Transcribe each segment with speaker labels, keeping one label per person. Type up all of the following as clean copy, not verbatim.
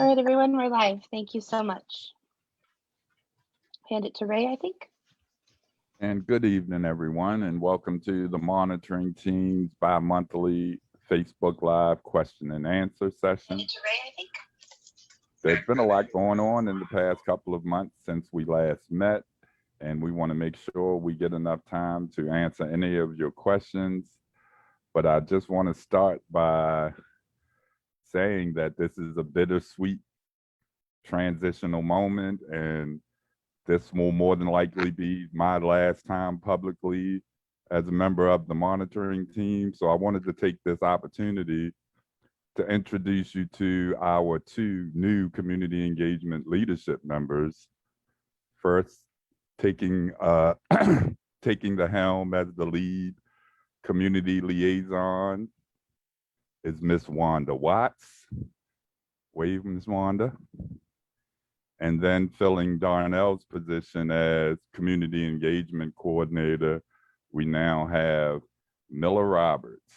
Speaker 1: All right, everyone, we're live. Thank you so much. Hand it to Ray, I think.
Speaker 2: And good evening, everyone, and welcome to the monitoring team's bi-monthly Facebook Live question and answer session.
Speaker 1: Hand it to Ray, I think.
Speaker 2: There's been a lot going on in the past couple of months since we last met, and we want to make sure we get enough time to answer any of your questions. But I just want to start by saying that this is a bittersweet transitional moment, and this will more than likely be my last time publicly as a member of the monitoring team. So I wanted to take this opportunity to introduce you to our two new community engagement leadership members. First, taking taking the helm as the lead community liaison is Miss Wanda Watts. Wave, Miss Wanda. And then filling Darnell's position as community engagement coordinator, we now have Miller Roberts.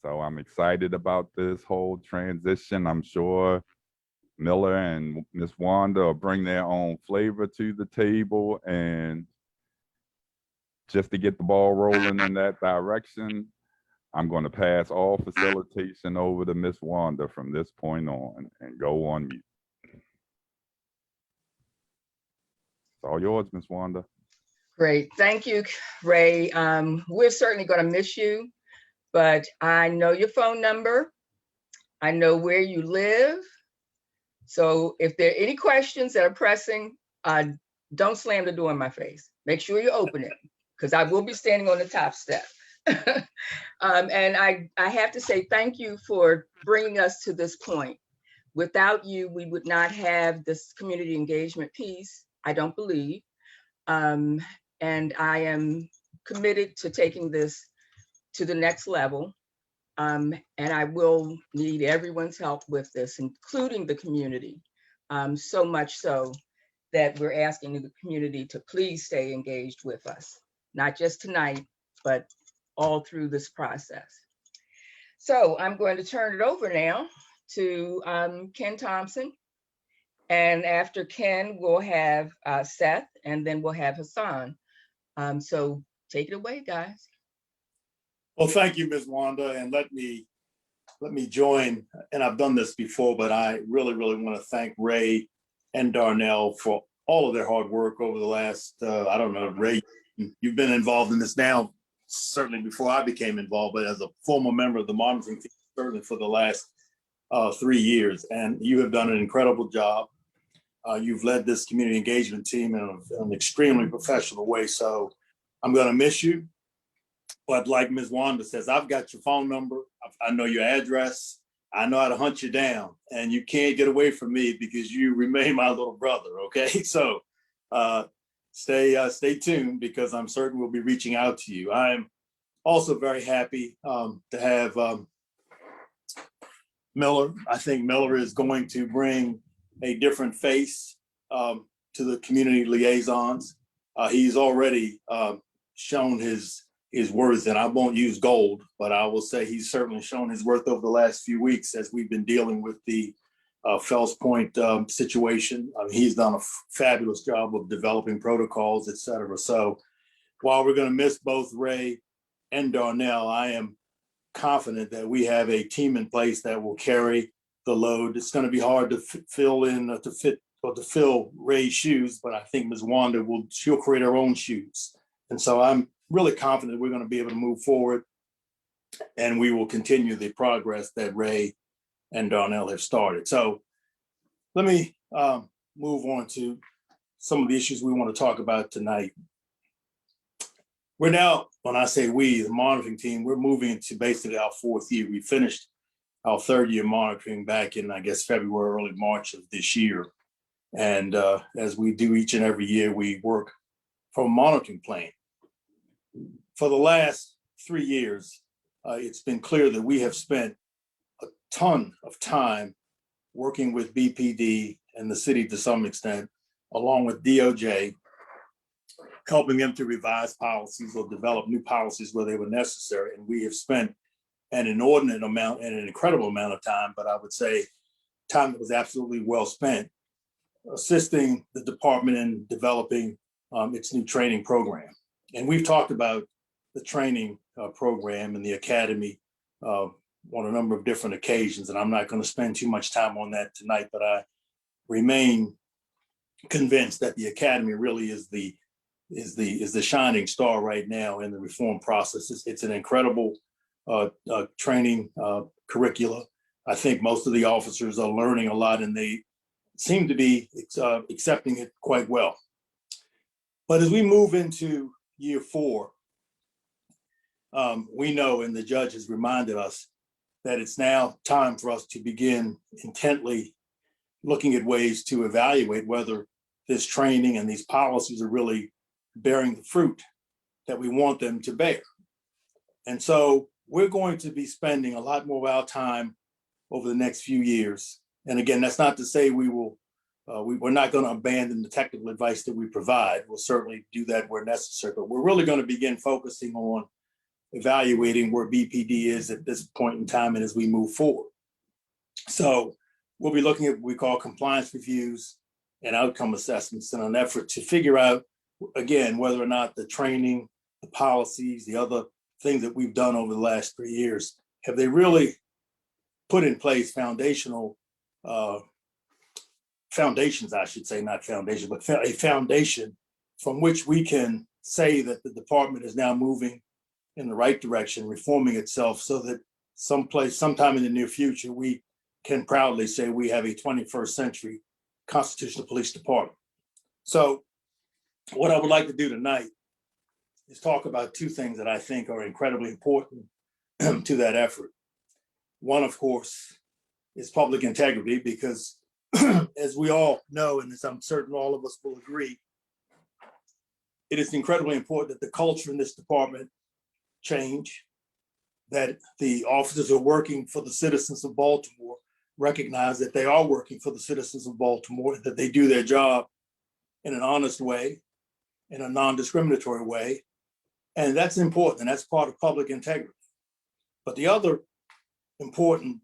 Speaker 2: So I'm excited about this whole transition. I'm sure Miller and Miss Wanda will bring their own flavor to the table. And just to get the ball rolling in that direction, I'm going to pass all facilitation over to Miss Wanda from this point on and go on mute. It's all yours, Miss Wanda.
Speaker 3: Great. Thank you, Ray. We're certainly going to miss you, but I know your phone number. I know where you live. So if there are any questions that are pressing, don't slam the door in my face. Make sure you open it, because I will be standing on the top step. And I have to say thank you for bringing us to this point. Without you, we would not have this community engagement piece, I don't believe. And I am committed to taking this to the next level. And I will need everyone's help with this, including the community. So much so that we're asking the community to please stay engaged with us, not just tonight, but all through this process. So I'm going to turn it over now to Ken Thompson. And after Ken, we'll have Seth, and then we'll have Hassan. So take it away, guys.
Speaker 4: Well, thank you, Ms. Wanda, and let me join, and I've done this before, but I really want to thank Ray and Darnell for all of their hard work over the last, I don't know, Ray, you've been involved in this now, certainly before I became involved, but as a former member of the monitoring team, certainly for the last 3 years, and you have done an incredible job. You've led this community engagement team in an extremely professional way, so I'm going to miss you. But like Ms. Wanda says, I've got your phone number. I know your address. I know how to hunt you down, and you can't get away from me because you remain my little brother. Okay, so stay tuned, because I'm certain we'll be reaching out to you. I'm also very happy to have Miller. I think Miller is going to bring a different face to the community liaisons. He's already shown his worth, and I won't use gold, but I will say he's certainly shown his worth over the last few weeks as we've been dealing with the Fells Point situation. He's done a fabulous job of developing protocols, et cetera. So while we're going to miss both Ray and Darnell, I am confident that we have a team in place that will carry the load. It's going to be hard to fill Ray's shoes, but I think Ms. Wanda she'll create her own shoes. And so I'm really confident we're going to be able to move forward, and we will continue the progress that Ray and Darnell have started. So let me move on to some of the issues we want to talk about tonight. We're now, when I say we, the monitoring team, we're moving into basically our 4th year. We finished our 3rd year monitoring back in, I guess, February, early March of this year. And as we do each and every year, we work from a monitoring plan. For the last 3 years, it's been clear that we have spent a ton of time working with BPD and the city to some extent, along with DOJ, helping them to revise policies or develop new policies where they were necessary. And we have spent an inordinate amount and an incredible amount of time, but I would say time that was absolutely well spent assisting the department in developing its new training program. And we've talked about the training program and the academy on a number of different occasions, and I'm not going to spend too much time on that tonight, but I remain convinced that the academy really is the shining star right now in the reform process. It's an incredible training curricula. I think most of the officers are learning a lot, and they seem to be accepting it quite well. But as we move into year 4, we know, and the judge has reminded us, that it's now time for us to begin intently looking at ways to evaluate whether this training and these policies are really bearing the fruit that we want them to bear. And so we're going to be spending a lot more of our time over the next few years. And again, that's not to say we're not going to abandon the technical advice that we provide. We'll certainly do that where necessary, but we're really going to begin focusing on evaluating where BPD is at this point in time and as we move forward. So we'll be looking at what we call compliance reviews and outcome assessments in an effort to figure out, again, whether or not the training, the policies, the other things that we've done over the last 3 years, have they really put in place foundational foundations, I should say, not foundation, but a foundation from which we can say that the department is now moving in the right direction, reforming itself so that sometime in the near future, we can proudly say we have a 21st century constitutional police department. So what I would like to do tonight is talk about 2 things that I think are incredibly important to that effort. One, of course, is public integrity, because as we all know, and as I'm certain all of us will agree, it is incredibly important that the culture in this department change, that the officers who are working for the citizens of Baltimore recognize that they are working for the citizens of Baltimore, that they do their job in an honest way, in a non-discriminatory way. And that's important, and that's part of public integrity. But the other important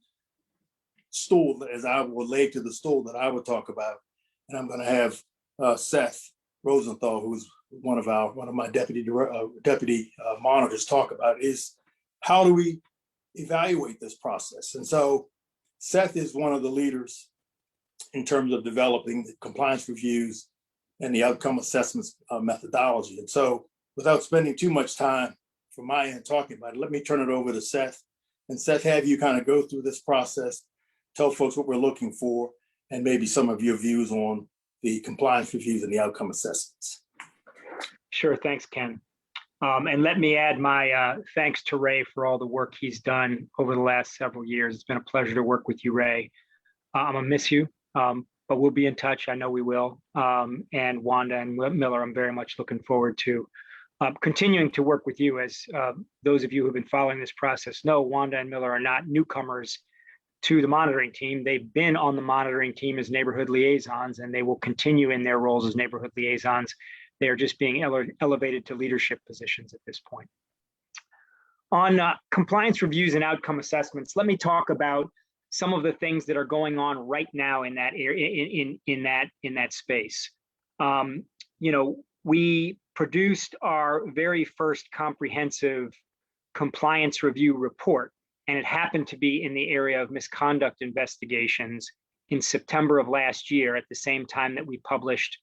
Speaker 4: stool, as I will lay to the stool that I would talk about, and I'm going to have Seth Rosenthal, who's one of my deputy monitors, talk about, is how do we evaluate this process? And so Seth is one of the leaders in terms of developing the compliance reviews and the outcome assessments methodology. And so without spending too much time from my end talking about it, let me turn it over to Seth. And Seth, have you kind of go through this process, tell folks what we're looking for, and maybe some of your views on the compliance reviews and the outcome assessments.
Speaker 5: Sure, thanks, Ken. And let me add my thanks to Ray for all the work he's done over the last several years. It's been a pleasure to work with you, Ray. I'm gonna miss you, but we'll be in touch. I know we will. And Wanda and Miller, I'm very much looking forward to continuing to work with you. As those of you who've been following this process know, Wanda and Miller are not newcomers to the monitoring team. They've been on the monitoring team as neighborhood liaisons, and they will continue in their roles as neighborhood liaisons. They are just being elevated to leadership positions at this point. On compliance reviews and outcome assessments, let me talk about some of the things that are going on right now in that area, in that space. We produced our very first comprehensive compliance review report, and it happened to be in the area of misconduct investigations in September of last year, at the same time that we published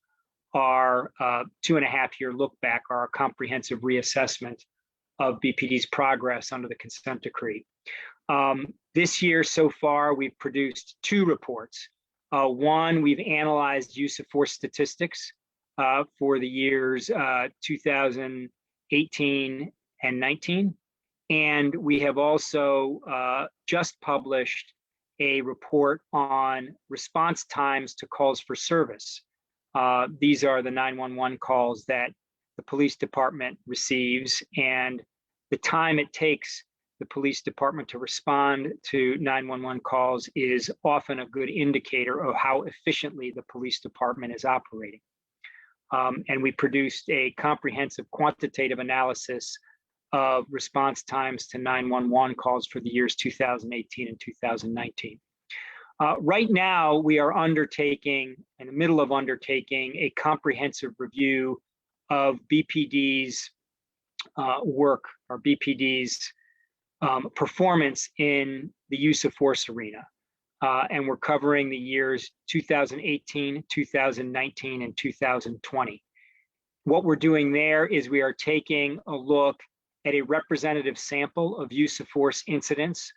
Speaker 5: our 2.5-year look back, our comprehensive reassessment of BPD's progress under the consent decree. This year so far, we've produced 2 reports. One, we've analyzed use of force statistics for the years 2018 and 19. And we have also just published a report on response times to calls for service. These are the 911 calls that the police department receives, and the time it takes the police department to respond to 911 calls is often a good indicator of how efficiently the police department is operating. And we produced a comprehensive quantitative analysis of response times to 911 calls for the years 2018 and 2019. Right now, we are in the middle of undertaking a comprehensive review of BPD's work, or BPD's performance in the use of force arena. And we're covering the years 2018, 2019, and 2020. What we're doing there is we are taking a look at a representative sample of use of force incidents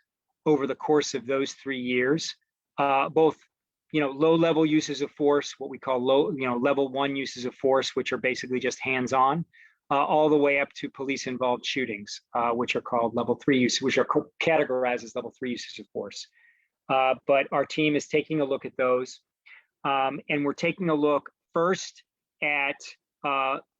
Speaker 5: over the course of those 3 years, both low-level uses of force, what we call level 1 uses of force, which are basically just hands-on, all the way up to police-involved shootings, which are called level 3 uses, which are categorized as level 3 uses of force. But our team is taking a look at those, and we're taking a look first at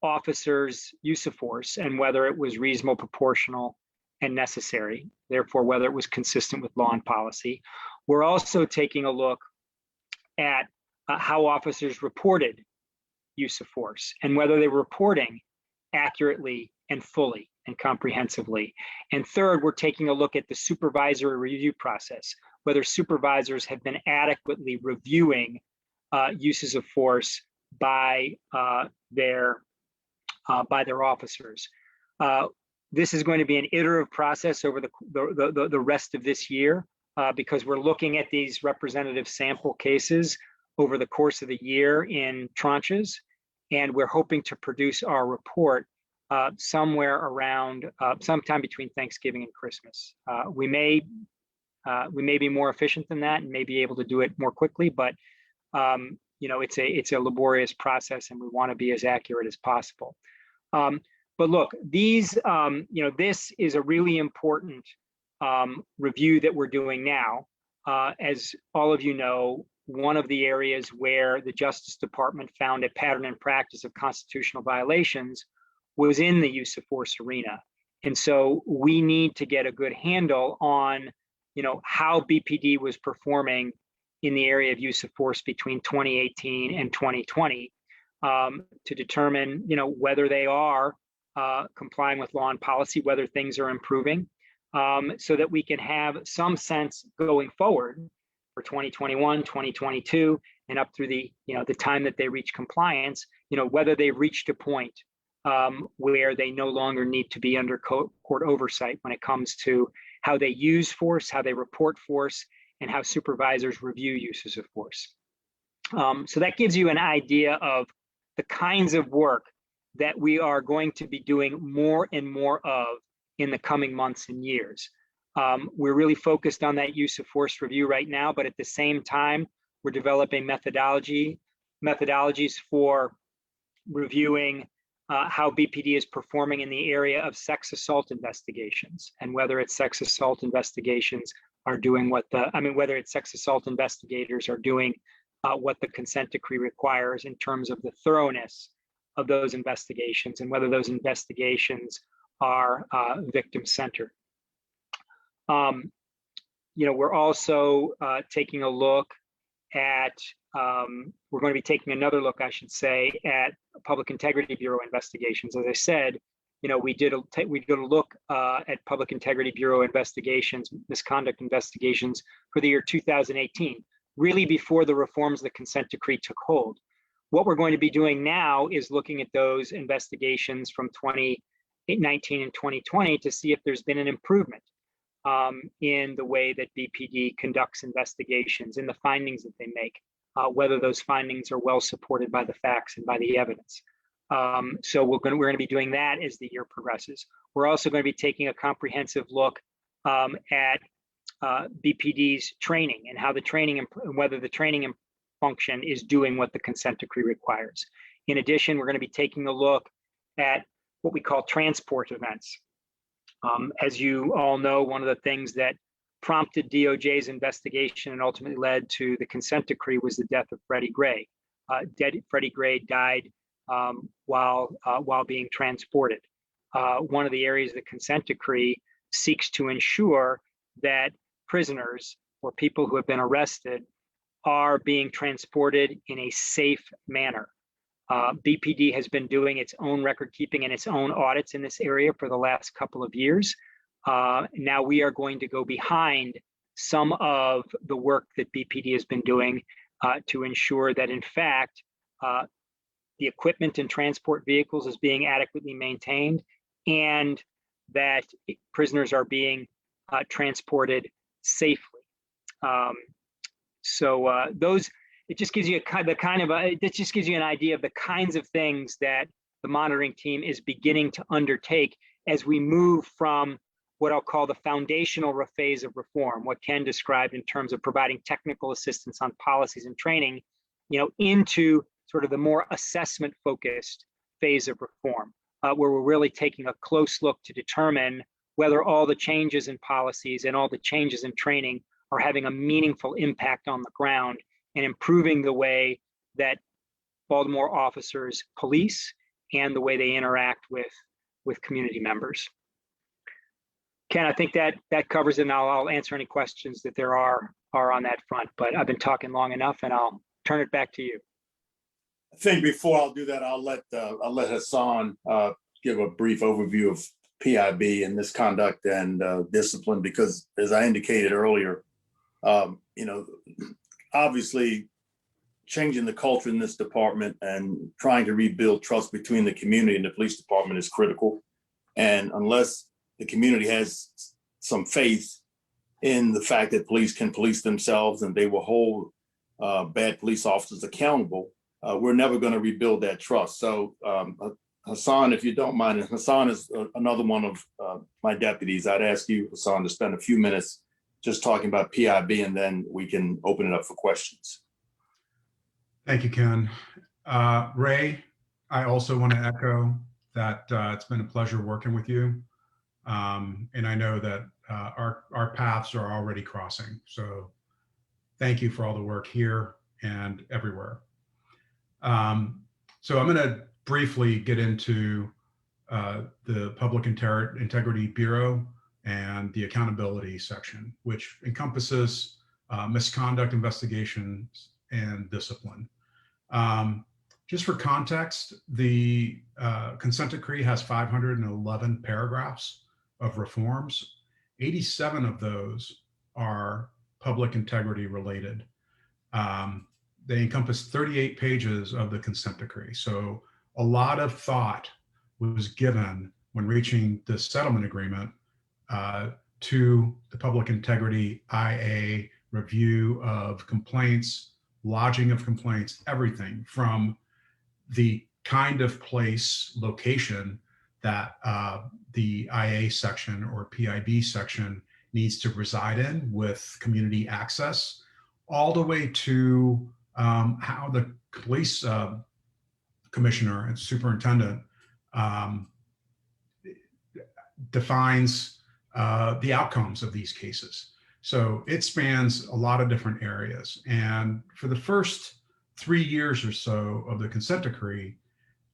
Speaker 5: officers' use of force and whether it was reasonable, proportional, and necessary, therefore whether it was consistent with law and policy. We're also taking a look at how officers reported use of force and whether they were reporting accurately and fully and comprehensively. And third, we're taking a look at the supervisory review process, whether supervisors have been adequately reviewing uses of force by their officers. This is going to be an iterative process over the rest of this year because we're looking at these representative sample cases over the course of the year in tranches, and we're hoping to produce our report somewhere around sometime between Thanksgiving and Christmas. We may be more efficient than that and may be able to do it more quickly, but it's a laborious process, and we want to be as accurate as possible. But look, this is a really important review that we're doing now. As all of you know, one of the areas where the Justice Department found a pattern and practice of constitutional violations was in the use of force arena. And so we need to get a good handle on, how BPD was performing in the area of use of force between 2018 and 2020 to determine, whether they are complying with law and policy, whether things are improving, so that we can have some sense going forward for 2021, 2022, and up through the time that they reach compliance, whether they've reached a point where they no longer need to be under court oversight when it comes to how they use force, how they report force, and how supervisors review uses of force. So that gives you an idea of the kinds of work that we are going to be doing more and more of in the coming months and years. We're really focused on that use of force review right now, but at the same time, we're developing methodologies for reviewing how BPD is performing in the area of sex assault investigations, and whether it's sex assault investigations are doing whether it's sex assault investigators are doing what the consent decree requires in terms of the thoroughness of those investigations, and whether those investigations are victim-centered. We're also taking a look at, we're going to be taking another look, I should say, at Public Integrity Bureau investigations. As I said, we did a look at Public Integrity Bureau investigations, misconduct investigations for the year 2018, really before the reforms of the consent decree took hold. What we're going to be doing now is looking at those investigations from 2019 and 2020 to see if there's been an improvement in the way that BPD conducts investigations, in the findings that they make, whether those findings are well supported by the facts and by the evidence. So we're going to be doing that as the year progresses. We're also going to be taking a comprehensive look at BPD's training and how the training, whether the training function is doing what the consent decree requires. In addition, we're going to be taking a look at what we call transport events. As you all know, one of the things that prompted DOJ's investigation and ultimately led to the consent decree was the death of Freddie Gray. Freddie Gray died while being transported. One of the areas of the consent decree seeks to ensure that prisoners or people who have been arrested are being transported in a safe manner. BPD has been doing its own record keeping and its own audits in this area for the last couple of years. Now we are going to go behind some of the work that BPD has been doing to ensure that, in fact, the equipment and transport vehicles is being adequately maintained, and that prisoners are being transported safely. It just gives you it just gives you an idea of the kinds of things that the monitoring team is beginning to undertake as we move from what I'll call the foundational phase of reform, what Ken described in terms of providing technical assistance on policies and training, into sort of the more assessment focused phase of reform, where we're really taking a close look to determine whether all the changes in policies and all the changes in training are having a meaningful impact on the ground and improving the way that Baltimore officers police and the way they interact with community members. Ken, I think that covers it, and I'll answer any questions that there are on that front, but I've been talking long enough, and I'll turn it back to you.
Speaker 4: I think before I'll do that, I'll let Hassan give a brief overview of PIB and misconduct and discipline, because as I indicated earlier, obviously changing the culture in this department and trying to rebuild trust between the community and the police department is critical. And unless the community has some faith in the fact that police can police themselves and they will hold bad police officers accountable, we're never going to rebuild that trust. So Hassan, if you don't mind, and Hassan is another one of my deputies, I'd ask you, Hassan, to spend a few minutes just talking about PIB, and then we can open it up for questions.
Speaker 6: Thank you, Ken. Ray, I also want to echo that it's been a pleasure working with you. And I know that our paths are already crossing. So thank you for all the work here and everywhere. So I'm going to briefly get into the Public Integrity Bureau and the accountability section, which encompasses misconduct investigations and discipline. Just for context, the consent decree has 511 paragraphs of reforms. 87 of those are public integrity related. They encompass 38 pages of the consent decree. So a lot of thought was given when reaching this settlement agreement to the public integrity IA review of complaints, lodging of complaints, everything from the kind of place, location that the IA section or PIB section needs to reside in with community access, all the way to how the police commissioner and superintendent defines the outcomes of these cases. So it spans a lot of different areas. And for the first 3 years or so of the consent decree,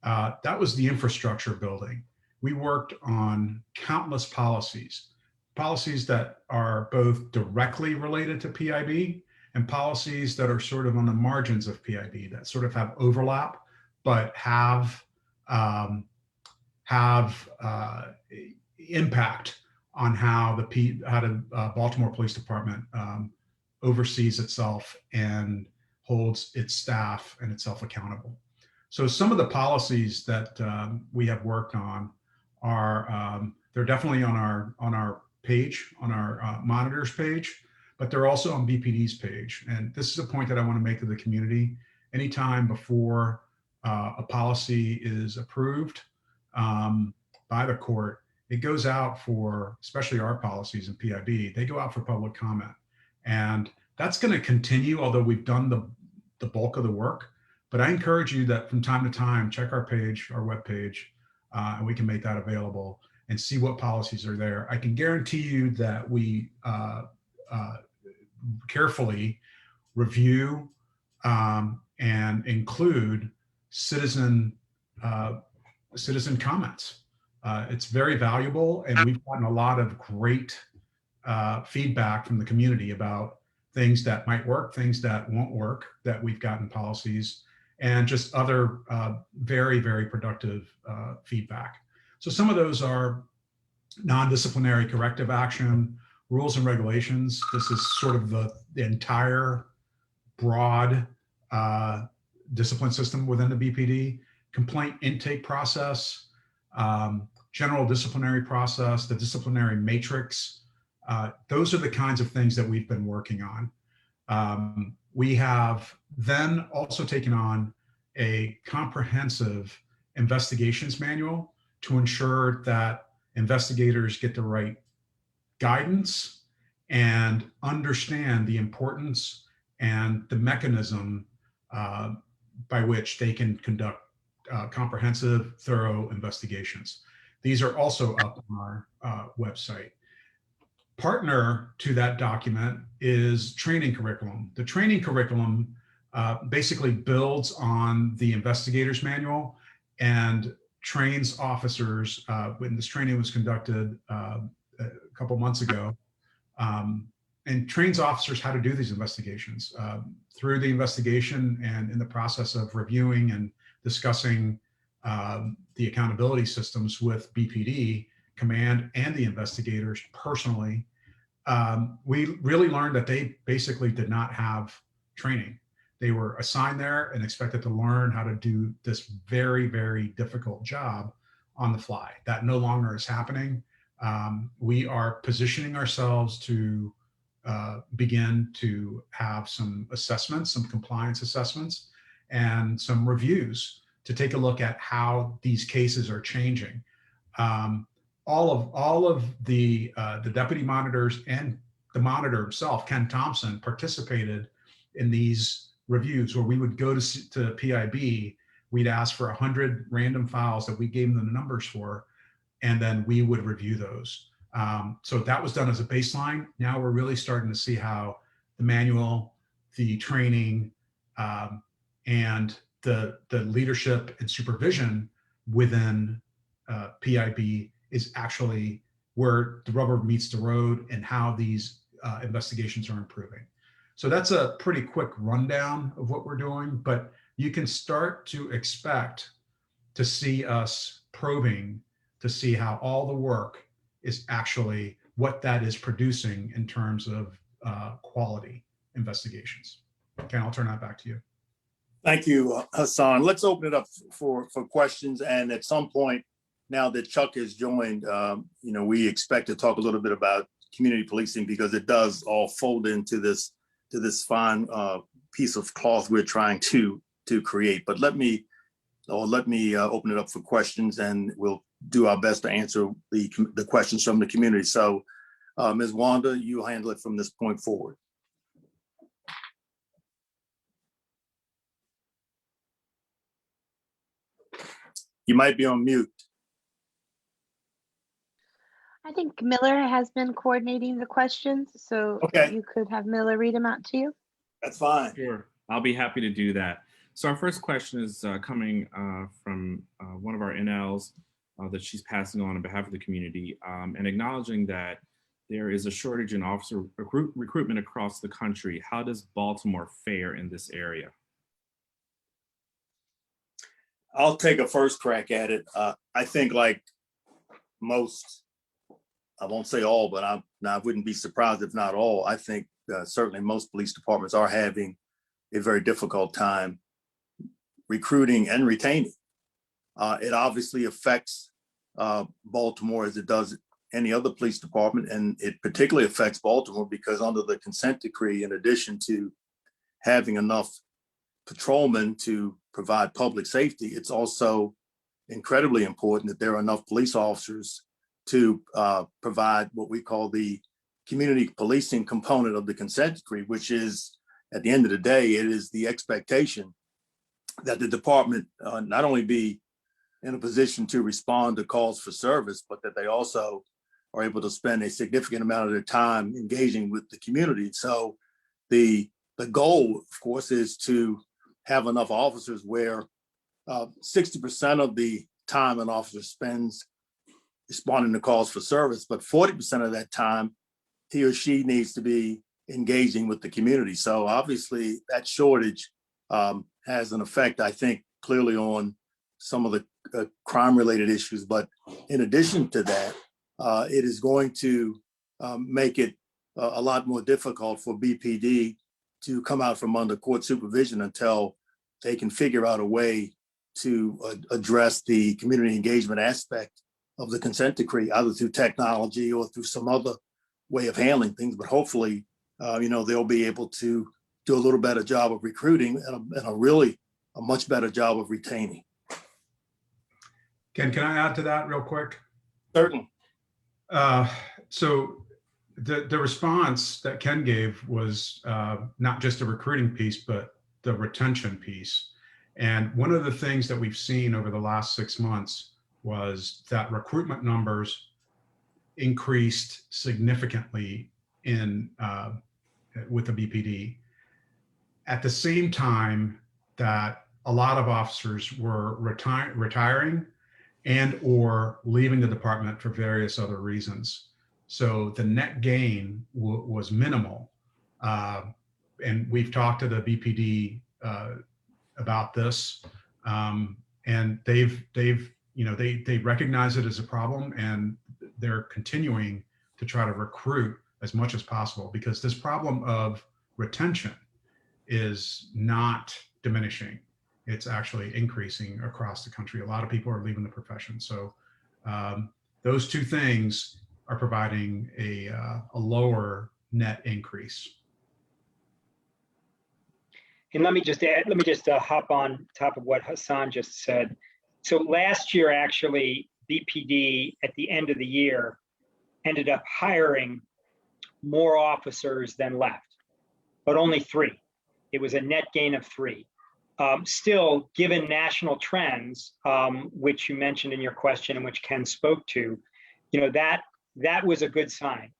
Speaker 6: that was the infrastructure building. We worked on countless policies that are both directly related to PIB and policies that are sort of on the margins of PIB that sort of have overlap, but have impact on how the Baltimore Police Department oversees itself and holds its staff and itself accountable. So some of the policies that we have worked on are they're definitely on our page, on our monitors page, but they're also on BPD's page. And this is a point that I want to make to the community. Anytime before a policy is approved by the court, it goes out for, especially our policies in PIB, they go out for public comment. And that's going to continue, although we've done the bulk of the work. But I encourage you that from time to time, check our page, our webpage, and we can make that available and see what policies are there. I can guarantee you that we carefully review and include citizen comments. It's very valuable, and we've gotten a lot of great feedback from the community about things that might work, things that won't work, that we've gotten policies, and just other very, very productive feedback. So some of those are non-disciplinary corrective action rules and regulations. This is sort of the entire broad discipline system within the BPD, complaint intake process, general disciplinary process, the disciplinary matrix. Those are the kinds of things that we've been working on. We have then also taken on a comprehensive investigations manual to ensure that investigators get the right guidance and understand the importance and the mechanism by which they can conduct comprehensive, thorough investigations. These are also up on our website. Partner to that document is training curriculum. The training curriculum basically builds on the investigator's manual and trains officers. When this training was conducted a couple months ago, and trains officers how to do these investigations. Through the investigation and in the process of reviewing and discussing the accountability systems with BPD, command, and the investigators personally, we really learned that they basically did not have training. They were assigned there and expected to learn how to do this very, very difficult job on the fly. That no longer is happening. We are positioning ourselves to begin to have some assessments, some compliance assessments, and some reviews to take a look at how these cases are changing. All of the deputy monitors and the monitor himself, Ken Thompson, participated in these reviews where we would go to PIB, we'd ask for 100 random files that we gave them the numbers for, and then we would review those. So that was done as a baseline. Now we're really starting to see how the manual, the training, and the leadership and supervision within PIB is actually where the rubber meets the road and how these investigations are improving. So that's a pretty quick rundown of what we're doing, but you can start to expect to see us probing to see how all the work is actually what that is producing in terms of quality investigations. Ken, I'll turn that back to you.
Speaker 4: Thank you, Hassan. Let's open it up for questions. And at some point, now that Chuck has joined, we expect to talk a little bit about community policing because it does all fold into this fine piece of cloth we're trying to create. But let me open it up for questions, and we'll do our best to answer the questions from the community. So, Ms. Wanda, you handle it from this point forward. You might be on mute.
Speaker 1: I think Miller has been coordinating the questions, so
Speaker 4: Okay.
Speaker 1: you could have Miller read them out to you.
Speaker 4: That's fine.
Speaker 7: Sure, I'll be happy to do that. So our first question is coming from one of our NLs that she's passing on behalf of the community and acknowledging that there is a shortage in officer recruitment across the country. How does Baltimore fare in this area?
Speaker 4: I'll take a first crack at it. I think like most, I won't say all, but I wouldn't be surprised if not all. I think certainly most police departments are having a very difficult time recruiting and retaining. It obviously affects Baltimore as it does any other police department, and it particularly affects Baltimore because under the consent decree, in addition to having enough patrolmen to provide public safety, it's also incredibly important that there are enough police officers to provide what we call the community policing component of the consent decree, which is, at the end of the day, it is the expectation that the department not only be in a position to respond to calls for service, but that they also are able to spend a significant amount of their time engaging with the community. So the goal, of course, is to have enough officers where 60% of the time an officer spends responding to calls for service, but 40% of that time, he or she needs to be engaging with the community. So obviously that shortage has an effect, I think, clearly on some of the crime-related issues. But in addition to that, it is going to make it a lot more difficult for BPD to come out from under court supervision until they can figure out a way to address the community engagement aspect of the consent decree, either through technology or through some other way of handling things. But hopefully, they'll be able to do a little better job of recruiting and a much better job of retaining.
Speaker 6: Ken, can I add to that real quick?
Speaker 4: Certainly.
Speaker 6: So the response that Ken gave was not just a recruiting piece, but the retention piece. And one of the things that we've seen over the last 6 months was that recruitment numbers increased significantly with the BPD. At the same time that a lot of officers were retiring and or leaving the department for various other reasons. So the net gain was minimal. And we've talked to the BPD about this, and they recognize it as a problem, and they're continuing to try to recruit as much as possible, because this problem of retention is not diminishing. It's actually increasing across the country. A lot of people are leaving the profession. So those two things are providing a lower net increase.
Speaker 5: And let me just hop on top of what Hassan just said. So last year, actually, BPD at the end of the year ended up hiring more officers than left, but only 3. It was a net gain of 3. Still, given national trends, which you mentioned in your question and which Ken spoke to, that was a good sign.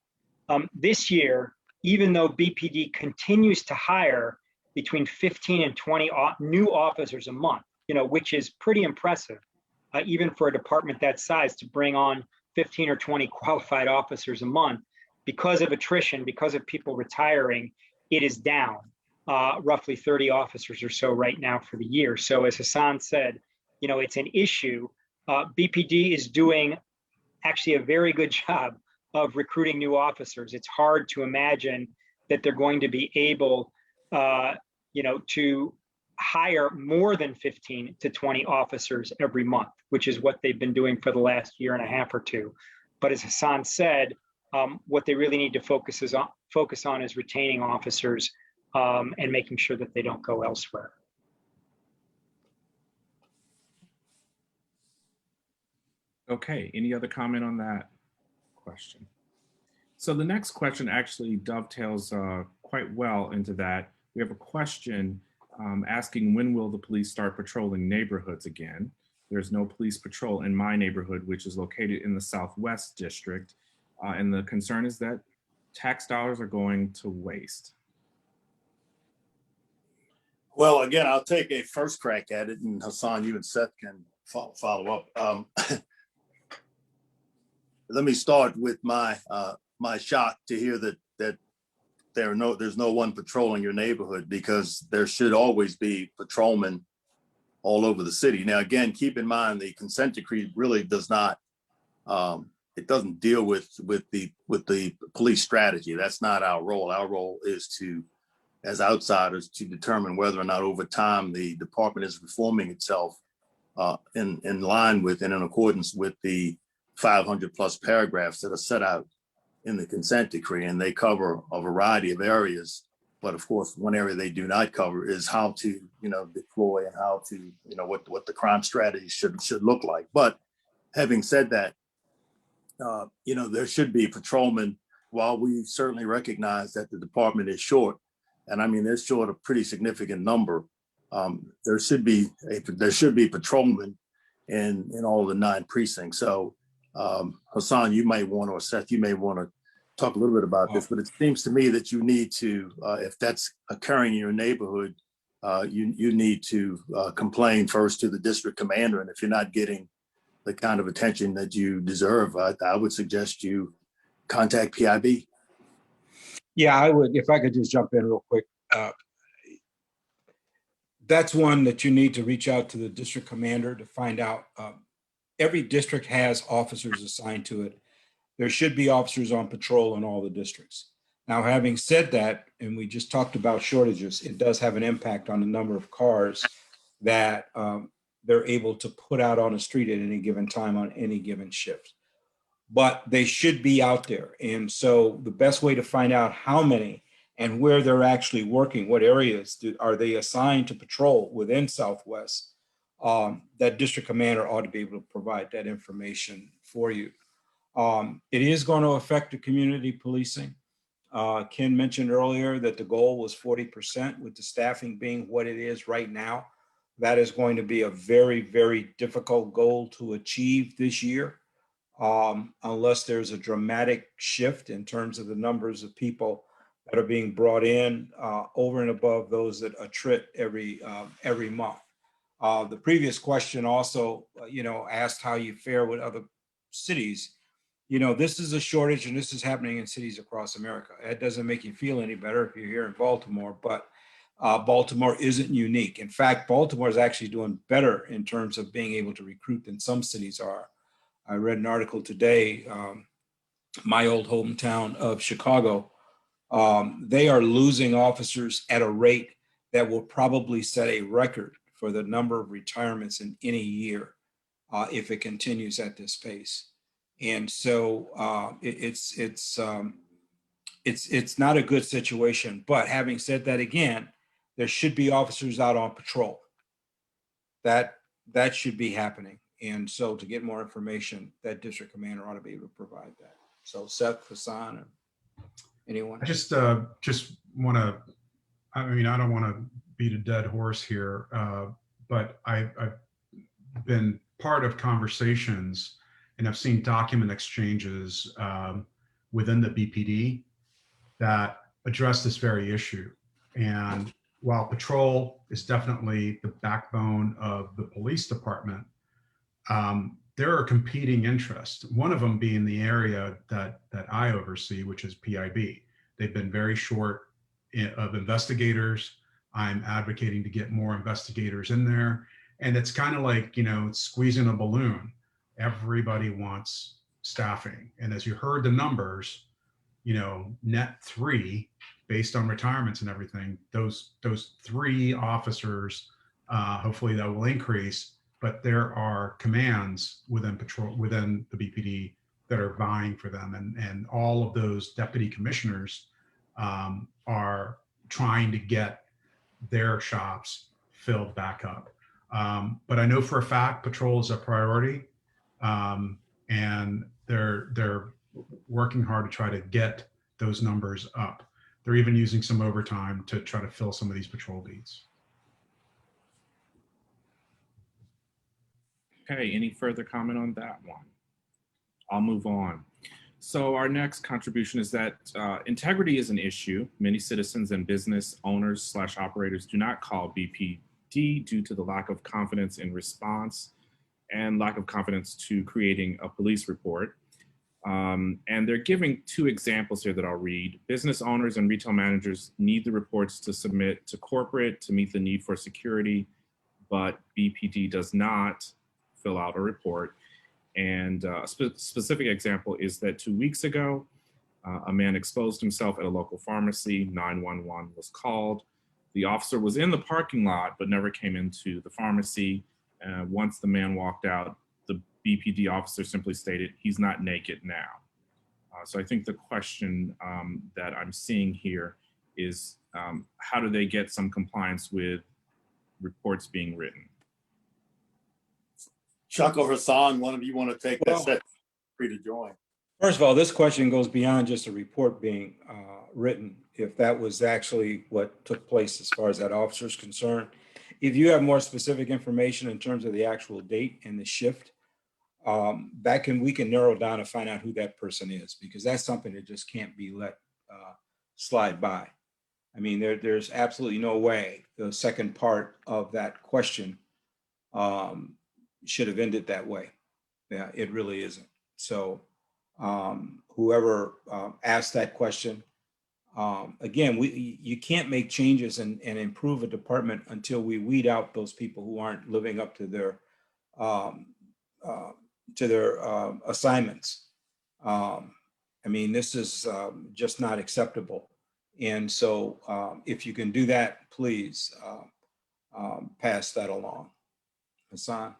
Speaker 5: This year, even though BPD continues to hire between 15 and 20 new officers a month, which is pretty impressive, even for a department that size to bring on 15 or 20 qualified officers a month. Because of attrition, because of people retiring, it is down roughly 30 officers or so right now for the year. So as Hassan said, it's an issue. BPD is doing actually a very good job of recruiting new officers. It's hard to imagine that they're going to be able to hire more than 15 to 20 officers every month, which is what they've been doing for the last year and a half or two. But as Hassan said, what they really need to focus on is retaining officers and making sure that they don't go elsewhere.
Speaker 7: Okay, any other comment on that question? So the next question actually dovetails quite well into that. We have a question asking, when will the police start patrolling neighborhoods again? There's no police patrol in my neighborhood, which is located in the Southwest District. And the concern is that tax dollars are going to waste.
Speaker 4: Well, again, I'll take a first crack at it, and Hassan, you and Seth can follow up. Let me start with my shock to hear that there's no one patrolling your neighborhood, because there should always be patrolmen all over the city. Now, again, keep in mind the consent decree really does not. It doesn't deal with the police strategy. That's not our role. Our role is to, as outsiders, to determine whether or not over time the department is reforming itself in line with and in accordance with the 500 plus paragraphs that are set out in the consent decree. And they cover a variety of areas. But of course, one area they do not cover is how to, deploy and how to, what the crime strategy should look like. But having said that, there should be patrolmen. While we certainly recognize that the department is short, and I mean they're short a pretty significant number, there should be patrolmen in all the 9 precincts. So Hassan, you may want to, or Seth, you may want to talk a little bit about this, but it seems to me that you need to, if that's occurring in your neighborhood, you need to complain first to the district commander. And if you're not getting the kind of attention that you deserve, I would suggest you contact PIB.
Speaker 8: Yeah, I would, if I could just jump in real quick. That's one that you need to reach out to the district commander to find out. Every district has officers assigned to it. there should be officers on patrol in all the districts. Now, having said that, and we just talked about shortages, it does have an impact on the number of cars that they're able to put out on the street at any given time on any given shift. But they should be out there. And so the best way to find out how many and where they're actually working, what areas are they assigned to patrol within Southwest, that district commander ought to be able to provide that information for you. It is going to affect the community policing. Ken mentioned earlier that the goal was 40%, with the staffing being what it is right now. That is going to be a very, very difficult goal to achieve this year, unless there's a dramatic shift in terms of the numbers of people that are being brought in over and above those that attrit every month. The previous question also, asked how you fare with other cities. This is a shortage, and this is happening in cities across America. It doesn't make you feel any better if you're here in Baltimore, but Baltimore isn't unique. In fact, Baltimore is actually doing better in terms of being able to recruit than some cities are. I read an article today, my old hometown of Chicago, they are losing officers at a rate that will probably set a record for the number of retirements in any year if it continues at this pace. And so it's not a good situation. But having said that, again, there should be officers out on patrol. That should be happening. And so to get more information, that district commander ought to be able to provide that. So Seth, Hassan, anyone?
Speaker 6: I just want to, I don't want to beat a dead horse here, but I've been part of conversations and I've seen document exchanges within the BPD that address this very issue. And while patrol is definitely the backbone of the police department, there are competing interests. One of them being the area that I oversee, which is PIB. They've been very short of investigators. I'm advocating to get more investigators in there. And it's kind of like, it's squeezing a balloon. Everybody wants staffing. And as you heard the numbers, net 3, based on retirements and everything, those 3 officers, hopefully that will increase, but there are commands within the BPD that are vying for them. And all of those deputy commissioners are trying to get their shops filled back up. But I know for a fact patrol is a priority, and they're working hard to try to get those numbers up. They're even using some overtime to try to fill some of these patrol beats.
Speaker 7: Okay, any further comment on that one? I'll move on. So our next contribution is that integrity is an issue. Many citizens and business owners / operators do not call BPD due to the lack of confidence in response and lack of confidence to creating a police report. And they're giving 2 examples here that I'll read. Business owners and retail managers need the reports to submit to corporate to meet the need for security, but BPD does not fill out a report. And a specific example is that 2 weeks ago, a man exposed himself at a local pharmacy. 911 was called. The officer was in the parking lot, but never came into the pharmacy. Once the man walked out, the BPD officer simply stated, "He's not naked now." So I think the question that I'm seeing here is how do they get some compliance with reports being written?
Speaker 4: Chuck or Hassan, one of you want to take that?
Speaker 8: Well,
Speaker 4: Set free to join.
Speaker 8: First of all, this question goes beyond just a report being written, if that was actually what took place as far as that officer is concerned. If you have more specific information in terms of the actual date and the shift, we can narrow down and find out who that person is, because that's something that just can't be let slide by. I mean, there's absolutely no way the second part of that question should have ended that way. Yeah, it really isn't. So whoever asked that question, again, you can't make changes and improve a department until we weed out those people who aren't living up to their assignments. I mean, this is just not acceptable. And so if you can do that, please pass that along. Hassan?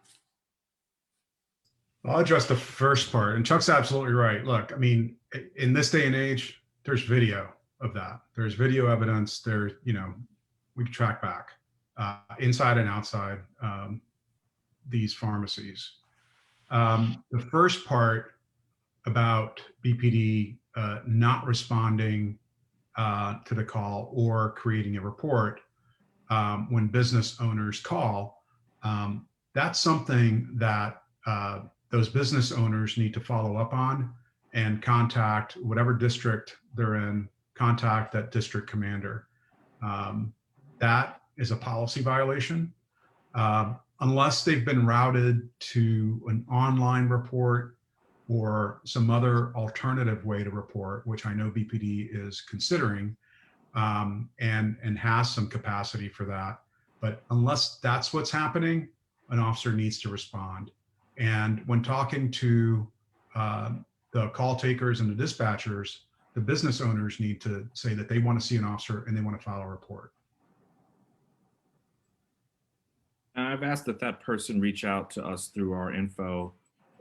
Speaker 6: I'll address the first part, and Chuck's absolutely right. Look, I mean, in this day and age, there's video of that. There's video evidence. There, you know, we can track back inside and outside these pharmacies. The first part about BPD not responding to the call or creating a report when business owners call, that's something that those business owners need to follow up on and contact whatever district they're in, contact that district commander. That is a policy violation. Unless they've been routed to an online report or some other alternative way to report, which I know BPD is considering and has some capacity for that. But unless that's what's happening, an officer needs to respond. And when talking to the call takers and the dispatchers, the business owners need to say that they want to see an officer and they want to file a report.
Speaker 7: And I've asked that person reach out to us through our info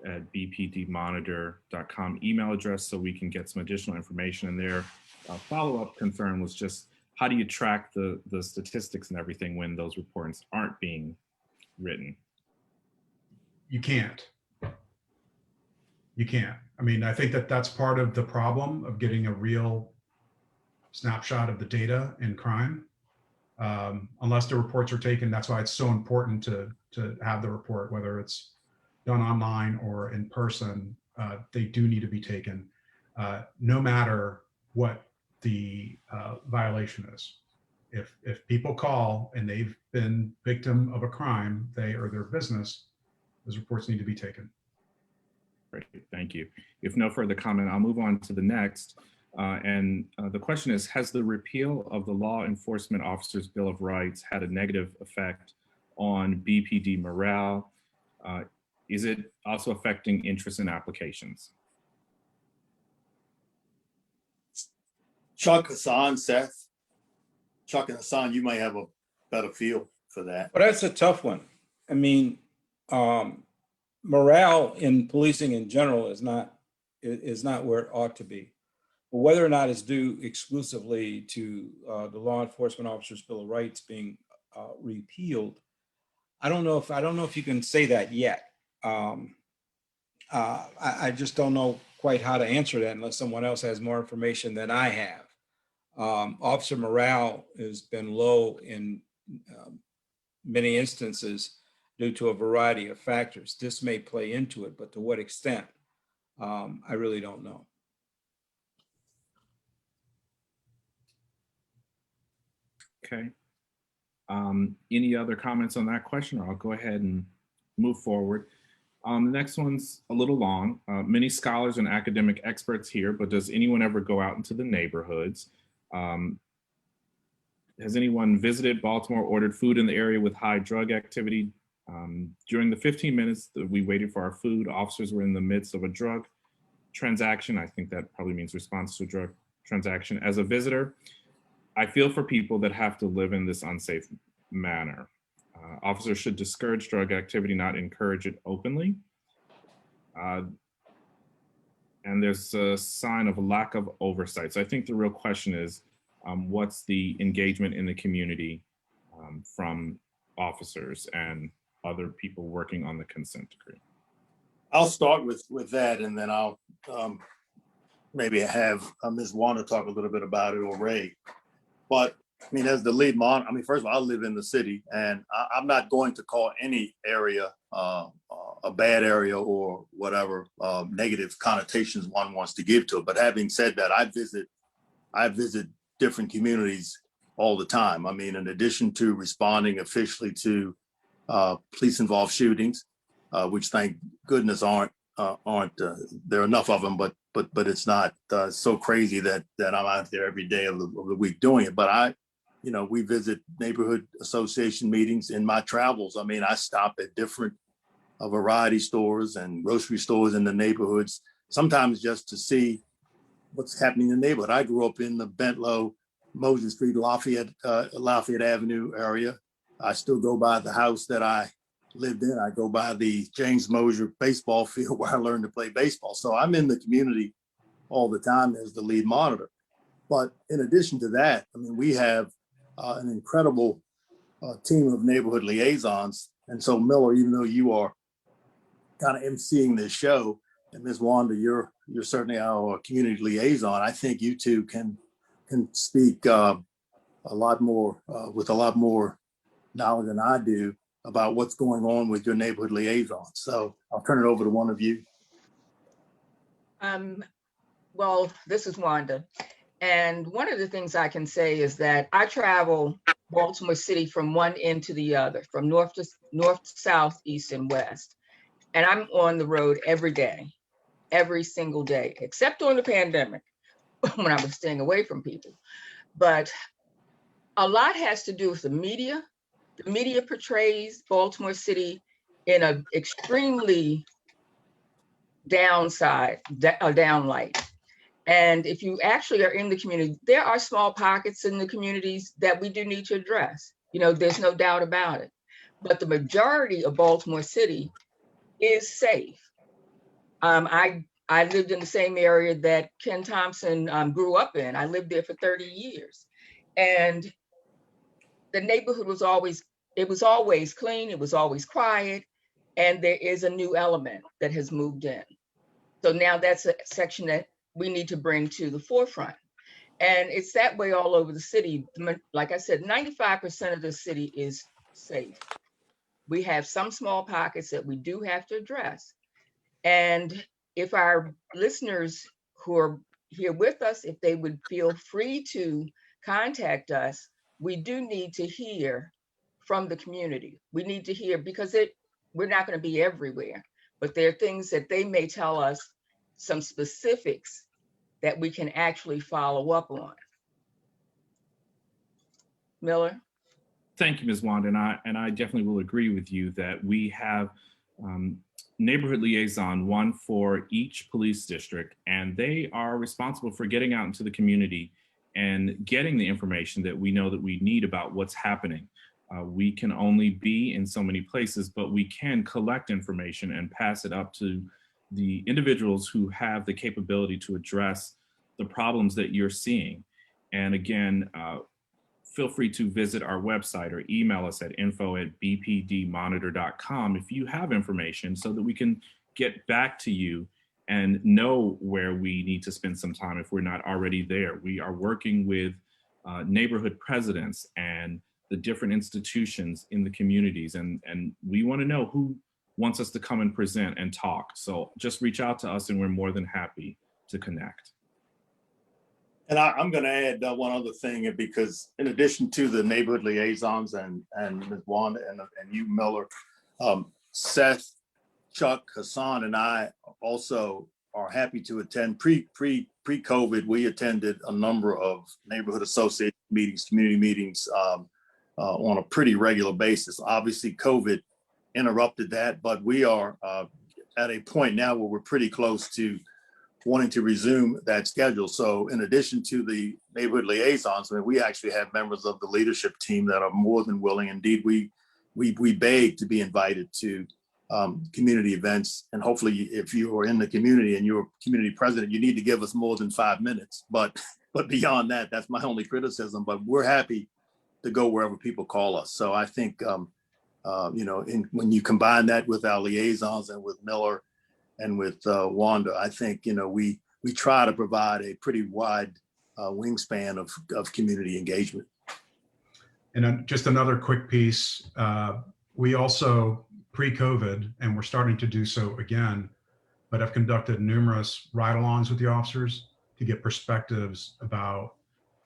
Speaker 7: at bpdmonitor.com email address so we can get some additional information. And their follow-up concern was just, how do you track the statistics and everything when those reports aren't being written?
Speaker 6: You can't. You can't. I mean, I think that that's part of the problem of getting a real snapshot of the data in crime. Unless the reports are taken, that's why it's so important to have the report, whether it's done online or in person. They do need to be taken, no matter what the violation is. If people call and they've been victim of a crime, they or their business, those reports need to be taken.
Speaker 7: Great, thank you. If no further comment, I'll move on to the next. The question is, has the repeal of the Law Enforcement Officers' Bill of Rights had a negative effect on BPD morale? Is it also affecting interest in applications?
Speaker 4: Chuck, Hassan, Seth. Chuck and Hassan, you might have a better feel for that.
Speaker 8: But that's a tough one. I mean, morale in policing in general is not where it ought to be. But whether or not it's due exclusively to the Law Enforcement Officers' Bill of Rights being repealed, I don't know if you can say that yet. I just don't know quite how to answer that unless someone else has more information than I have. Officer morale has been low in many instances due to a variety of factors. This may play into it, but to what extent, I really don't know.
Speaker 7: Okay. Any other comments on that question, or I'll go ahead and move forward. The next one's a little long. Many scholars and academic experts here, but does anyone ever go out into the neighborhoods? Has anyone visited Baltimore, ordered food in the area with high drug activity? During the 15 minutes that we waited for our food, officers were in the midst of a drug transaction. I think that probably means response to a drug transaction. As a visitor, I feel for people that have to live in this unsafe manner. Officers should discourage drug activity, not encourage it openly. And there's a sign of a lack of oversight. So I think the real question is, what's the engagement in the community from officers and other people working on the consent decree?
Speaker 4: I'll start with that, and then I'll maybe have Ms. Wanda talk a little bit about it, or Ray. But I mean, as the lead monitor, I mean, first of all, I live in the city, and I'm not going to call any area a bad area or whatever negative connotations one wants to give to it. But having said that, I visit different communities all the time. I mean, in addition to responding officially to police-involved shootings, which thank goodness aren't there are enough of them, but it's not so crazy that I'm out there every day of the week doing it. But we visit neighborhood association meetings in my travels. I mean, I stop at different variety stores and grocery stores in the neighborhoods, sometimes just to see what's happening in the neighborhood. I grew up in the Bentlow, Moses Street, Lafayette Avenue area. I still go by the house that I lived in. I go by the James Mosier baseball field where I learned to play baseball. So I'm in the community all the time as the lead monitor. But in addition to that, I mean, we have an incredible team of neighborhood liaisons. And so Miller, even though you are kind of emceeing this show, and Ms. Wanda, you're certainly our community liaison, I think you two can speak a lot more with a lot more knowledge than I do about what's going on with your neighborhood liaisons. So I'll turn it over to one of you.
Speaker 3: Well, this is Wanda. And one of the things I can say is that I travel Baltimore City from one end to the other, from north to south, east and west. And I'm on the road every day, every single day, except during the pandemic when I was staying away from people. But a lot has to do with the media. The media portrays Baltimore City in an extremely down light. And if you actually are in the community, there are small pockets in the communities that we do need to address. You know, there's no doubt about it. But the majority of Baltimore City is safe. I lived in the same area that Ken Thompson grew up in. I lived there for 30 years. And the neighborhood was always clean, it was always quiet, and there is a new element that has moved in. So now that's a section that we need to bring to the forefront. And it's that way all over the city. Like I said, 95% of the city is safe. We have some small pockets that we do have to address. And if our listeners who are here with us, if they would feel free to contact us, we do need to hear from the community. We need to hear, because we're not going to be everywhere, but there are things that they may tell us, some specifics that we can actually follow up on. Miller?
Speaker 7: Thank you, Ms. Wanda, and I definitely will agree with you that we have neighborhood liaison, one for each police district, and they are responsible for getting out into the community and getting the information that we know that we need about what's happening. We can only be in so many places, but we can collect information and pass it up to the individuals who have the capability to address the problems that you're seeing. And again, feel free to visit our website or email us at info@bpdmonitor.com if you have information, so that we can get back to you and know where we need to spend some time if we're not already there. We are working with neighborhood presidents and the different institutions in the communities, and we want to know who wants us to come and present and talk. So just reach out to us and we're more than happy to connect.
Speaker 4: And I'm going to add one other thing, because in addition to the neighborhood liaisons and Ms. Wanda and you, Miller, Seth, Chuck, Hassan, and I also are happy to attend. Pre-COVID, we attended a number of neighborhood association meetings, community meetings on a pretty regular basis. Obviously, COVID interrupted that, but we are at a point now where we're pretty close to wanting to resume that schedule. So in addition to the neighborhood liaisons, I mean, we actually have members of the leadership team that are more than willing. Indeed, we beg to be invited to community events. And hopefully if you are in the community and you're community president, you need to give us more than 5 minutes. But beyond that, that's my only criticism. But we're happy to go wherever people call us. So I think, when you combine that with our liaisons and with Miller and with Wanda, I think, we try to provide a pretty wide wingspan of community engagement.
Speaker 6: And just another quick piece, we also, pre-COVID, and we're starting to do so again, but have conducted numerous ride-alongs with the officers to get perspectives about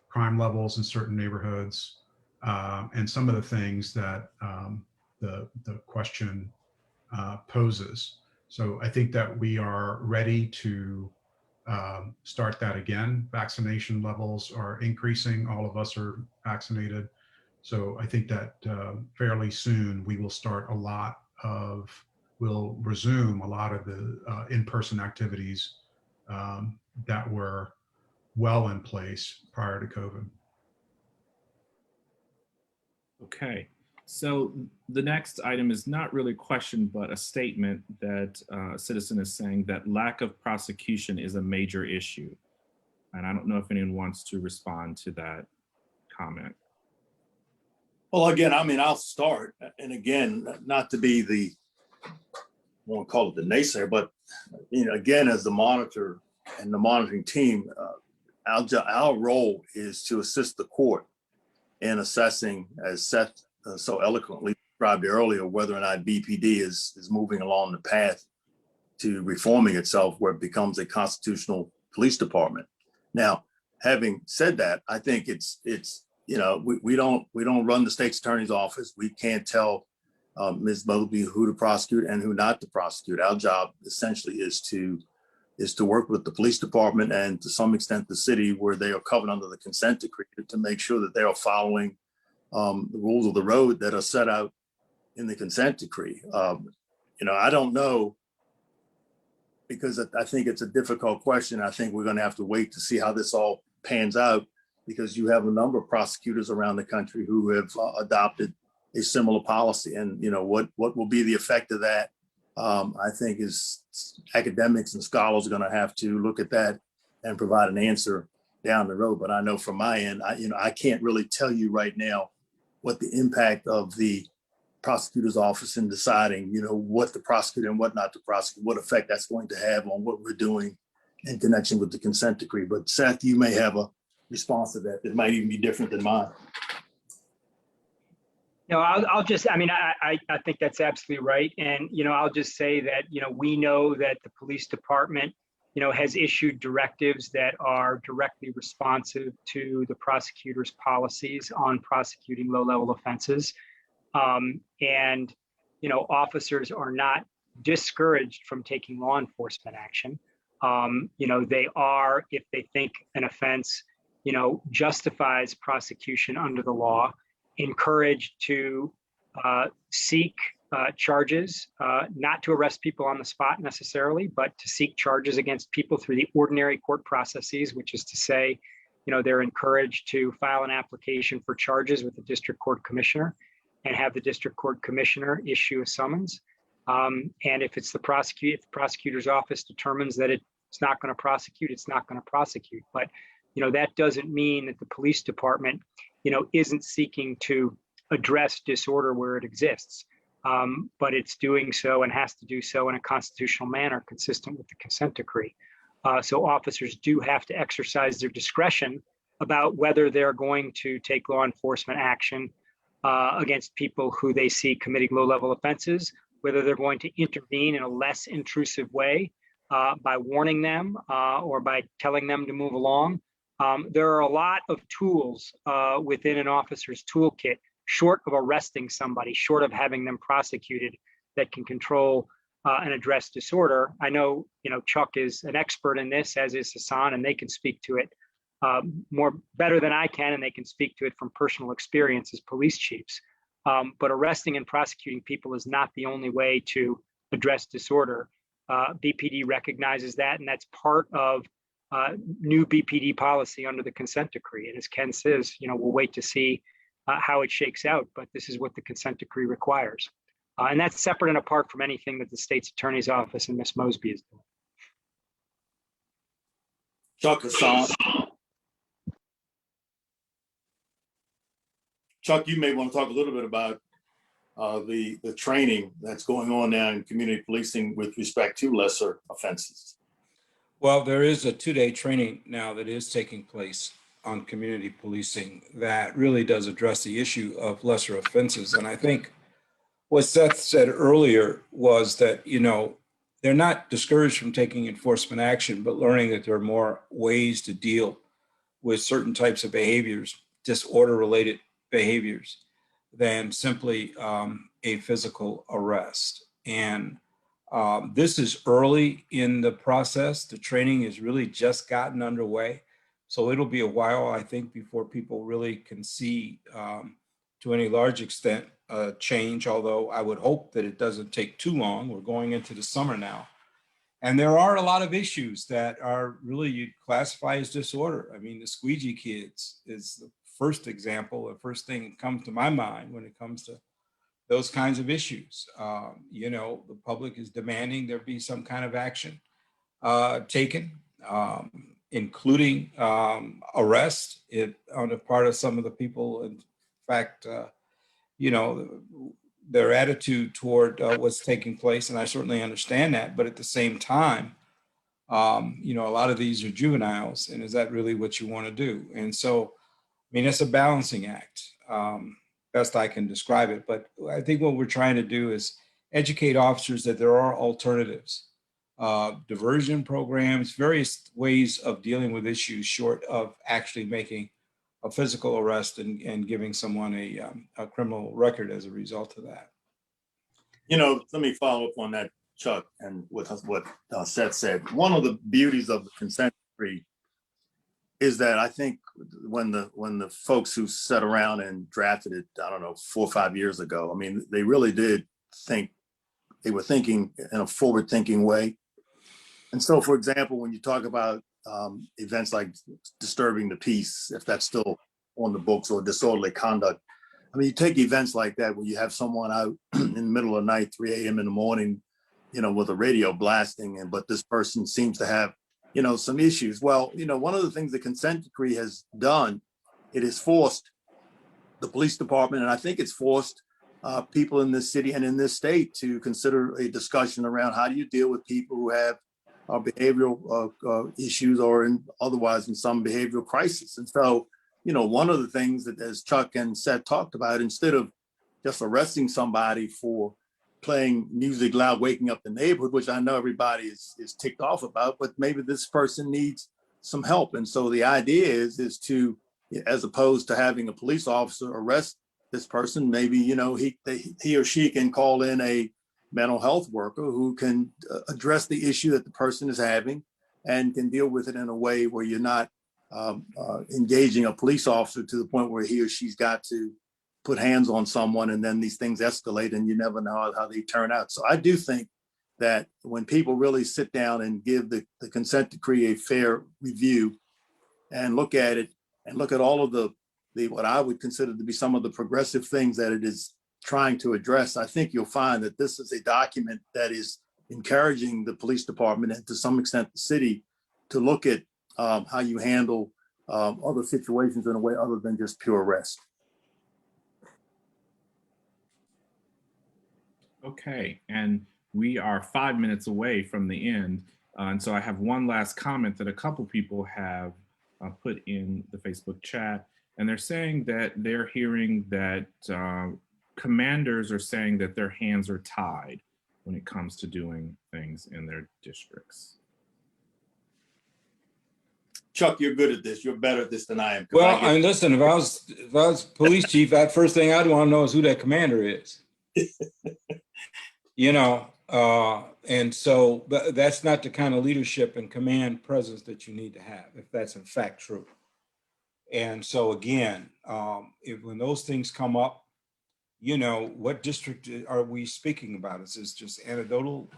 Speaker 6: crime levels in certain neighborhoods, and some of the things that the question poses. So I think that we are ready to start that again. Vaccination levels are increasing. All of us are vaccinated. So I think that fairly soon we will resume a lot of the in-person activities that were well in place prior to COVID.
Speaker 7: Okay, so the next item is not really a question, but a statement that a citizen is saying that lack of prosecution is a major issue. And I don't know if anyone wants to respond to that comment.
Speaker 4: Well, again, I mean, I'll start. And again, not to be the, I won't call it the naysayer, but, you know, again, as the monitor and the monitoring team, our role is to assist the court in assessing, as Seth so eloquently described earlier, whether or not BPD is moving along the path to reforming itself where it becomes a constitutional police department. Now, having said that, I think it's you know, we don't run the state's attorney's office. We can't tell Ms. Bowlby who to prosecute and who not to prosecute. Our job essentially is to work with the police department and to some extent the city where they are covered under the consent decree to make sure that they are following the rules of the road that are set out in the consent decree. You know, I don't know, because I think it's a difficult question. I think we're going to have to wait to see how this all pans out, because you have a number of prosecutors around the country who have adopted a similar policy. And, you know, what will be the effect of that? I think is academics and scholars are going to have to look at that and provide an answer down the road. But I know from my end, I can't really tell you right now what the impact of the prosecutor's office in deciding, you know, what to prosecute and what not to prosecute, what effect that's going to have on what we're doing in connection with the consent decree. But Seth, you may have a response to that that might even be different than mine.
Speaker 5: No, I'll just, I mean, I think that's absolutely right. And, you know, I'll just say that, you know, we know that the police department, you know, has issued directives that are directly responsive to the prosecutor's policies on prosecuting low-level offenses. And, you know, officers are not discouraged from taking law enforcement action. You know, they are, if they think an offense, you know, justifies prosecution under the law, encouraged to seek charges, not to arrest people on the spot necessarily, but to seek charges against people through the ordinary court processes, which is to say, you know, they're encouraged to file an application for charges with the district court commissioner and have the district court commissioner issue a summons. And if it's the prosecutor's office determines that it's not going to prosecute, it's not going to prosecute. But, you know, that doesn't mean that the police department, you know, isn't seeking to address disorder where it exists. But it's doing so and has to do so in a constitutional manner consistent with the consent decree. So officers do have to exercise their discretion about whether they're going to take law enforcement action against people who they see committing low-level offenses, whether they're going to intervene in a less intrusive way by warning them or by telling them to move along. There are a lot of tools within an officer's toolkit, short of arresting somebody, short of having them prosecuted, that can control and address disorder. I know, you know, Chuck is an expert in this, as is Hassan, and they can speak to it better than I can, and they can speak to it from personal experience as police chiefs. But arresting and prosecuting people is not the only way to address disorder. BPD recognizes that, and that's part of new BPD policy under the consent decree. And as Ken says, you know, we'll wait to see how it shakes out, but this is what the consent decree requires. And that's separate and apart from anything that the state's attorney's office and Ms. Mosby is doing.
Speaker 4: Chuck, Hassan. Chuck, you may want to talk a little bit about the training that's going on now in community policing with respect to lesser offenses.
Speaker 8: Well, there is a 2-day training now that is taking place on community policing that really does address the issue of lesser offenses. And I think what Seth said earlier was that, you know, they're not discouraged from taking enforcement action, but learning that there are more ways to deal with certain types of behaviors, disorder-related behaviors, than simply a physical arrest. And this is early in the process. The training has really just gotten underway. So it'll be a while, I think, before people really can see to any large extent change, although I would hope that it doesn't take too long. We're going into the summer now. And there are a lot of issues that are really you'd classify as disorder. I mean, the squeegee kids is the first example, the first thing that comes to my mind when it comes to those kinds of issues. You know, the public is demanding there be some kind of action taken, including arrest on the part of some of the people. In fact, you know, their attitude toward what's taking place, and I certainly understand that. But at the same time, you know, a lot of these are juveniles, and is that really what you want to do? And so, I mean, it's a balancing act, best I can describe it. But I think what we're trying to do is educate officers that there are alternatives, diversion programs, various ways of dealing with issues short of actually making a physical arrest and giving someone a criminal record as a result of that.
Speaker 4: You know, let me follow up on that, Chuck, and what Seth said. One of the beauties of the consent decree is that I think when the folks who sat around and drafted it, I don't know, 4 or 5 years ago, I mean, they really did think, they were thinking in a forward-thinking way. And so, for example, when you talk about events like disturbing the peace, if that's still on the books, or disorderly conduct, I mean, you take events like that where you have someone out in the middle of the night, 3 a.m. in the morning, you know, with a radio blasting, but this person seems to have, you know, some issues. Well, you know, one of the things the consent decree has done, it has forced the police department, and I think it's forced people in this city and in this state to consider a discussion around how do you deal with people who have behavioral issues or otherwise in some behavioral crisis. And so, you know, one of the things that, as Chuck and Seth talked about, instead of just arresting somebody for playing music loud, waking up the neighborhood, which I know everybody is ticked off about, but maybe this person needs some help. And so the idea is to, as opposed to having a police officer arrest this person, maybe, you know, he or she can call in a mental health worker who can address the issue that the person is having and can deal with it in a way where you're not engaging a police officer to the point where he or she's got to put hands on someone and then these things escalate and you never know how they turn out. So I do think that when people really sit down and give the consent decree a fair review and look at it and look at all of the what I would consider to be some of the progressive things that it is trying to address, I think you'll find that this is a document that is encouraging the police department and to some extent the city to look at how you handle other situations in a way other than just pure arrest.
Speaker 7: Okay, and we are 5 minutes away from the end. And so I have one last comment that a couple people have put in the Facebook chat. And they're saying that they're hearing that commanders are saying that their hands are tied when it comes to doing things in their districts.
Speaker 4: Chuck, you're good at this. You're better at this than I am.
Speaker 8: Well, I mean, listen, if I was police chief, that first thing I'd want to know is who that commander is. You know, and so that's not the kind of leadership and command presence that you need to have, if that's in fact true. And so again, when those things come up, you know, what district are we speaking about? Is this just anecdotal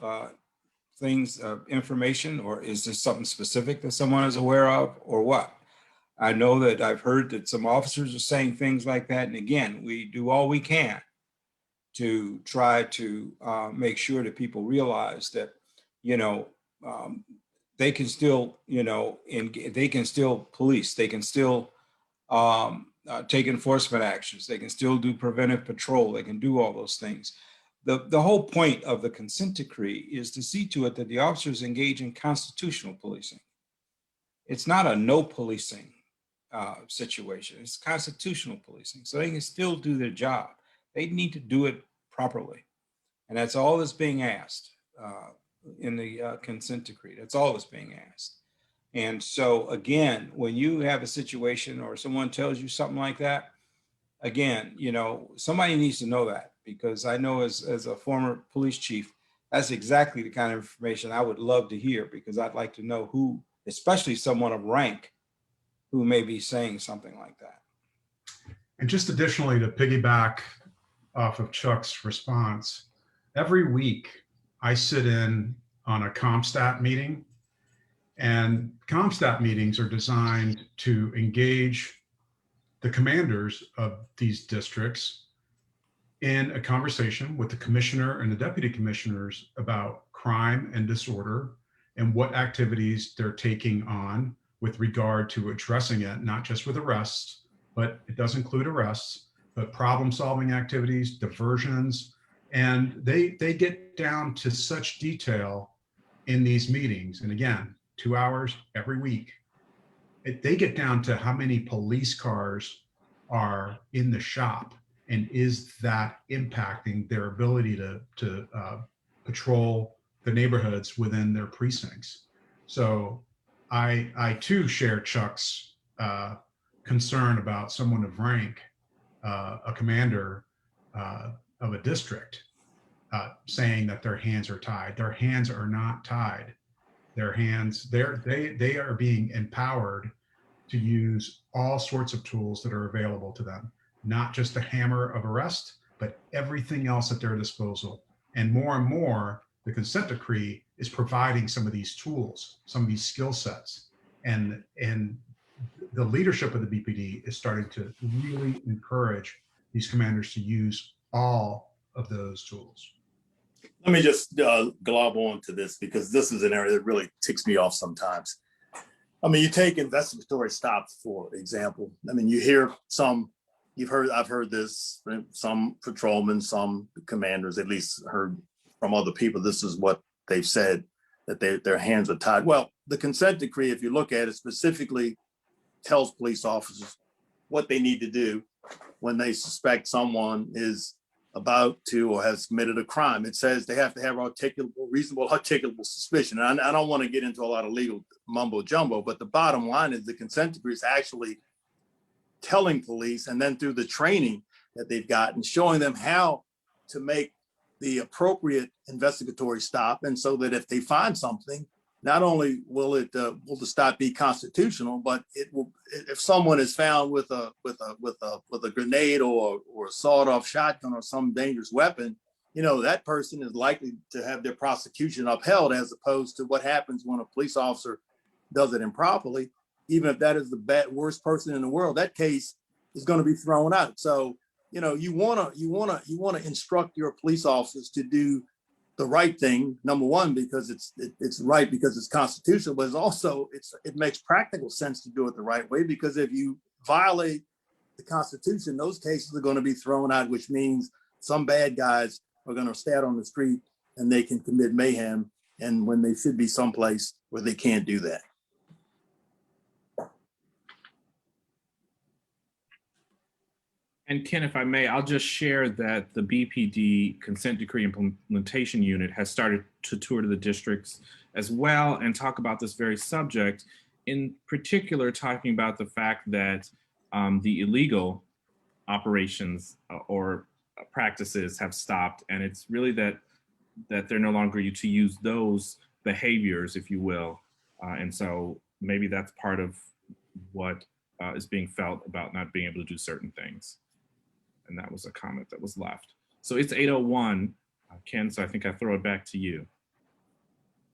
Speaker 8: things, information, or is this something specific that someone is aware of, or what? I know that I've heard that some officers are saying things like that. And again, we do all we can to try to make sure that people realize that, you know, they can still, you know, they can still police, they can still take enforcement actions, they can still do preventive patrol, they can do all those things. The whole point of the consent decree is to see to it that the officers engage in constitutional policing. It's not a no policing situation, it's constitutional policing. So they can still do their job. They need to do it properly. And that's all that's being asked in the consent decree. That's all that's being asked. And so again, when you have a situation or someone tells you something like that, again, you know, somebody needs to know that, because I know as a former police chief, that's exactly the kind of information I would love to hear, because I'd like to know who, especially someone of rank, who may be saying something like that.
Speaker 6: And just additionally, to piggyback off of Chuck's response, every week I sit in on a ComStat meeting. And ComStat meetings are designed to engage the commanders of these districts in a conversation with the commissioner and the deputy commissioners about crime and disorder and what activities they're taking on with regard to addressing it, not just with arrests, but it does include arrests, but problem-solving activities, diversions, and they get down to such detail in these meetings. And again, 2 hours every week. They get down to how many police cars are in the shop, and is that impacting their ability to patrol the neighborhoods within their precincts. So I too share Chuck's concern about someone of rank, a commander of a district, saying that their hands are tied. Their hands are not tied. Their hands, they are being empowered to use all sorts of tools that are available to them, not just the hammer of arrest, but everything else at their disposal. And more, the consent decree is providing some of these tools, some of these skill sets. And the leadership of the BPD is starting to really encourage these commanders to use all of those tools.
Speaker 4: Let me just glob on to this, because this is an area that really ticks me off sometimes. I mean, you take investigatory stops, for example. I mean, you hear some, I've heard this, some patrolmen, some commanders, at least heard from other people, this is what they've said, that their hands are tied. Well, the consent decree, if you look at it, specifically tells police officers what they need to do when they suspect someone is about to or has committed a crime. It says they have to have reasonable articulable suspicion. And I don't want to get into a lot of legal mumbo jumbo, but the bottom line is the consent decree is actually telling police, and then through the training that they've gotten, showing them how to make the appropriate investigatory stop. And so that if they find something, not only will the stop be constitutional, but it will, if someone is found with a grenade or a sawed-off shotgun or some dangerous weapon, that person is likely to have their prosecution upheld, as opposed to what happens when a police officer does it improperly. Even if that is the worst person in the world, that case is going to be thrown out. So, you want to instruct your police officers to do the right thing, number one, because it's right, because it's constitutional, but it's also, it makes practical sense to do it the right way, because if you violate the Constitution, those cases are going to be thrown out, which means some bad guys are going to stay out on the street and they can commit mayhem, and when they should be someplace where they can't do that.
Speaker 7: And Ken, if I may, I'll just share that the BPD Consent Decree Implementation Unit has started to tour to the districts as well and talk about this very subject, in particular talking about the fact that the illegal operations or practices have stopped, and it's really that they're no longer to use those behaviors, if you will. And so maybe that's part of what is being felt about not being able to do certain things. And that was a comment that was left. So it's 8:01, Ken, so I think I throw it back to you.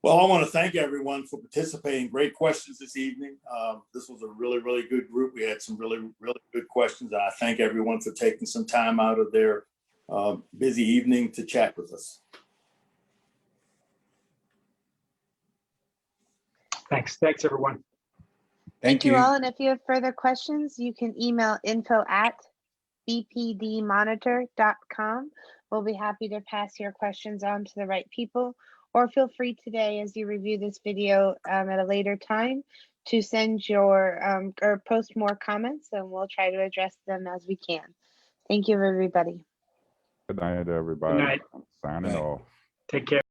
Speaker 4: Well, I want to thank everyone for participating. Great questions this evening. This was a really, really good group. We had some really, really good questions. I thank everyone for taking some time out of their busy evening to chat with us.
Speaker 5: Thanks, everyone.
Speaker 8: Thank
Speaker 1: you
Speaker 8: you.
Speaker 1: all. And if you have further questions, you can email info@bpdmonitor.com. We'll be happy to pass your questions on to the right people, or feel free today, as you review this video at a later time, to send your or post more comments, and we'll try to address them as we can. Thank you, everybody.
Speaker 2: Good night, everybody.
Speaker 5: Good night.
Speaker 2: Signing off.
Speaker 5: Take care.